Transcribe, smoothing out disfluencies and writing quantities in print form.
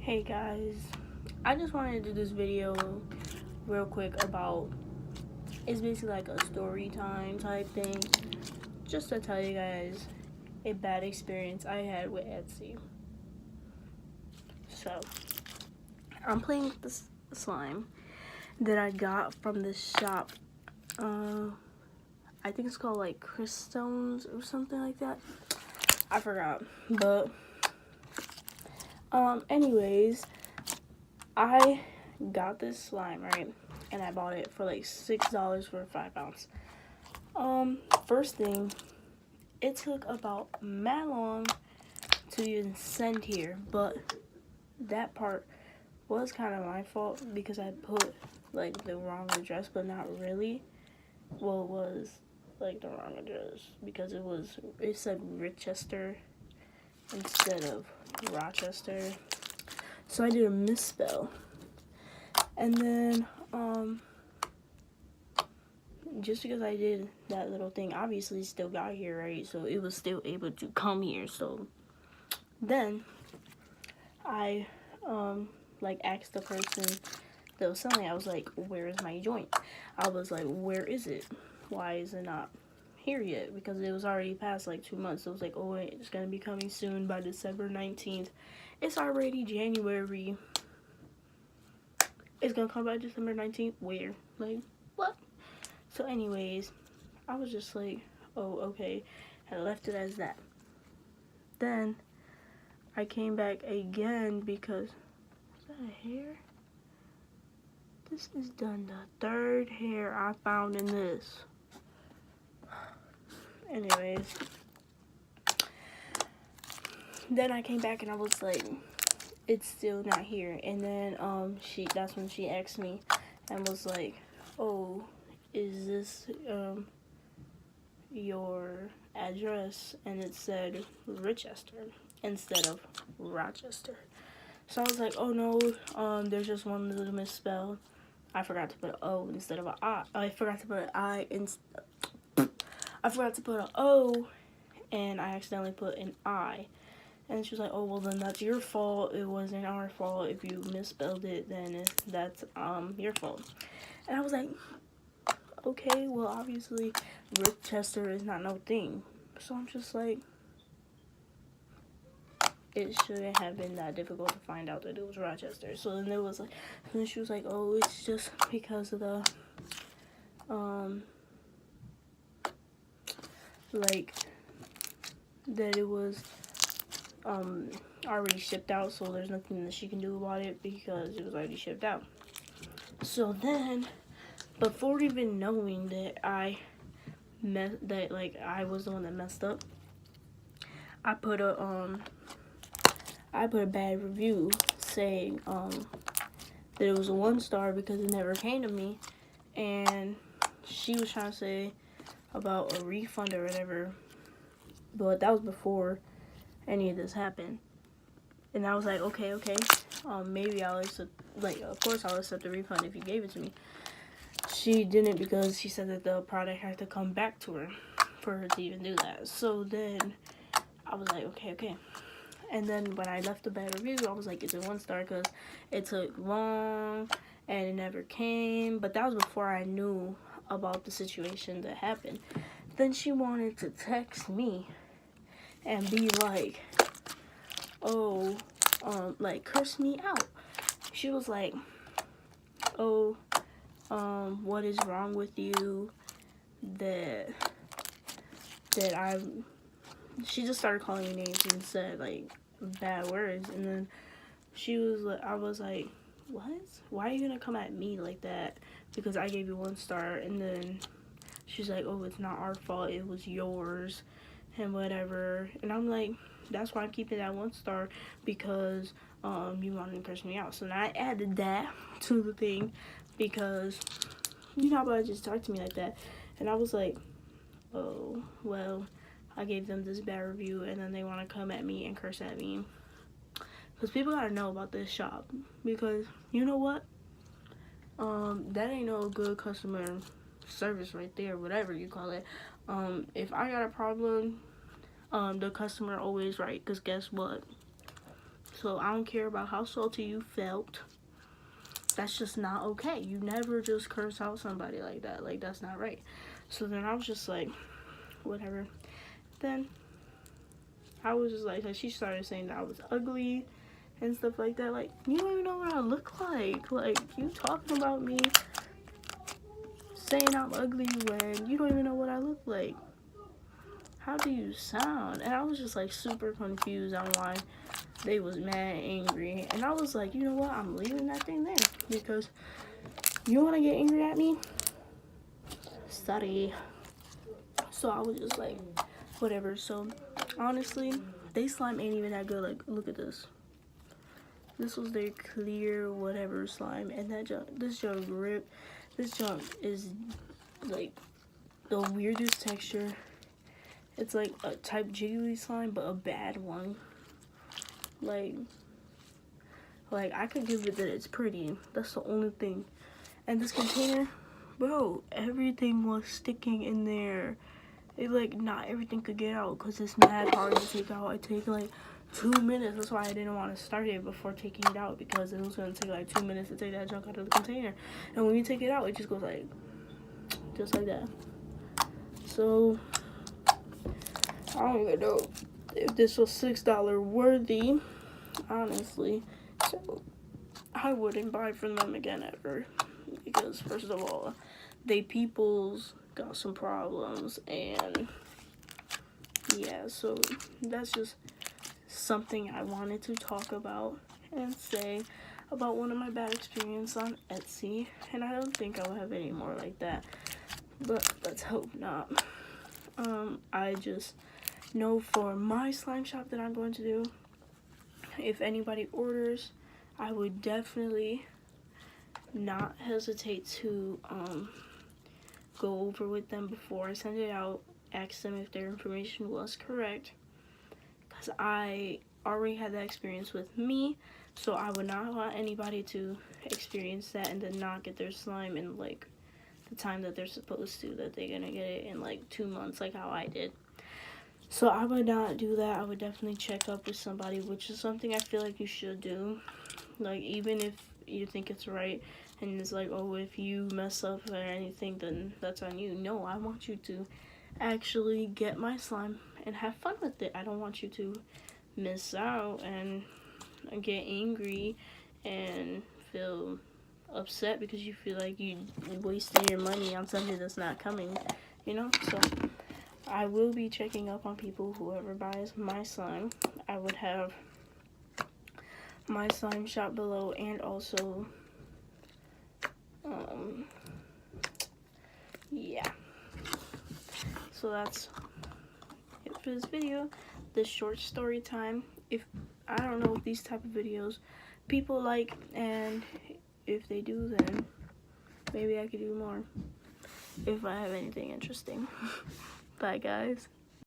Hey guys, I just wanted to do this video real quick about, it's basically like a story time type thing, just to tell you guys a bad experience I had with Etsy. So, I'm playing with this slime that I got from this shop. I think it's called like Cryststones or something like that. I forgot, but anyways, I got this slime, right? And I bought it for like $6 for 5 ounce. First thing, it took about mad long to even send here, but that part was kind of my fault because I put like the wrong address, but not really. Well, it was like the wrong address because it said Richester instead of Rochester. So I did a misspell. And then just because I did that little thing, obviously it still got here, right? So it was still able to come here. So then I like asked the person that was selling it, I was like, where is my joint? I was like, where is it? Why is it not here yet? Because it was already past like 2 months. So it was like, oh, it's gonna be coming soon by December 19th. It's already January. It's gonna come by December 19th. Where? Like, what? So anyways, I was just like, oh, okay. I left it as that. Then I came back again because, is that a hair? This is done the third hair I found in this. Anyways, then I came back and I was like, it's still not here. And then that's when she asked me and was like, oh, is this your address? And it said Richester instead of Rochester. So I was like, oh no, there's just one little misspell. I forgot to put an O instead of an I. I forgot to put an I I forgot to put an O, and I accidentally put an I. And she was like, oh, well, then that's your fault. It wasn't our fault. If you misspelled it, then that's your fault. And I was like, okay, well, obviously, Richester is not no thing. So I'm just like, it shouldn't have been that difficult to find out that it was Rochester. So then then she was like, oh, it's just because of the, like, that it was, already shipped out, so there's nothing that she can do about it because it was already shipped out. So then, before even knowing that I was the one that messed up, I put a bad review saying that it was a 1 star because it never came to me, and she was trying to say about a refund or whatever, but that was before any of this happened. And I was like, okay, maybe I'll accept, like, of course I'll accept the refund if you gave it to me. She didn't because she said that the product had to come back to her for her to even do that. So then I was like, okay. And then when I left the bad review, I was like, it's a 1 star because it took long and it never came. But that was before I knew about the situation that happened. Then she wanted to text me and be like, oh, like curse me out. She was like, oh, what is wrong with you that she just started calling me names and said like bad words. And then I was like, what? Why are you gonna come at me like that because I gave you 1 star? And then she's like, oh, it's not our fault, it was yours and whatever. And I'm like, that's why I'm keeping that 1 star, because you wanted to curse me out. So now I added that to the thing because you're not about to just talk to me like that. And I was like, oh, well, I gave them this bad review and then they want to come at me and curse at me. Because people gotta know about this shop. Because, you know what? That ain't no good customer service right there, whatever you call it. If I got a problem, the customer always right. Because guess what? So I don't care about how salty you felt. That's just not okay. You never just curse out somebody like that. Like, that's not right. So then I was just like, whatever. Then I was just like she started saying that I was ugly and stuff like that. Like, you don't even know what I look like. Like, you talking about me saying I'm ugly when you don't even know what I look like. How do you sound? And I was just like super confused on why they was mad and angry. And I was like, you know what? I'm leaving that thing there. Because you want to get angry at me? Sorry. So I was just like, whatever. So honestly, they slime ain't even that good. Like, look at this. This was their clear whatever slime. And that junk, this junk ripped. This junk is like the weirdest texture. It's like a type jiggly slime, but a bad one. Like I could give it that it's pretty. That's the only thing. And this container, bro, everything was sticking in there. It like not everything could get out because it's mad hard to take out. It take like 2 minutes. That's why I didn't want to start it before taking it out, because it was gonna take like 2 minutes to take that junk out of the container. And when you take it out, it just goes like just like that. So I don't even know if this was $6 worthy, honestly. So I wouldn't buy from them again ever, because first of all, they peoples got some problems, and yeah, so that's just something I wanted to talk about and say about one of my bad experiences on Etsy. And I don't think I will have any more like that, but let's hope not. I just know for my slime shop that I'm going to do, if anybody orders, I would definitely not hesitate to go over with them before I send it out, ask them if their information was correct, because I already had that experience with me, so I would not want anybody to experience that and then not get their slime in like the time that they're supposed to, that they're gonna get it in like 2 months like how I did. So I would not do that. I would definitely check up with somebody, which is something I feel like you should do. Like, even if you think it's right and it's like, oh, if you mess up or anything, then that's on you. No, I want you to actually get my slime and have fun with it. I don't want you to miss out and get angry and feel upset because you feel like you wasted your money on something that's not coming, you know? So I will be checking up on people, whoever buys my slime. I would have my slime shop below, and also, yeah. So that's it for this video. This short story time. I don't know if these type of videos people like, and if they do, then maybe I could do more if I have anything interesting. Bye, guys.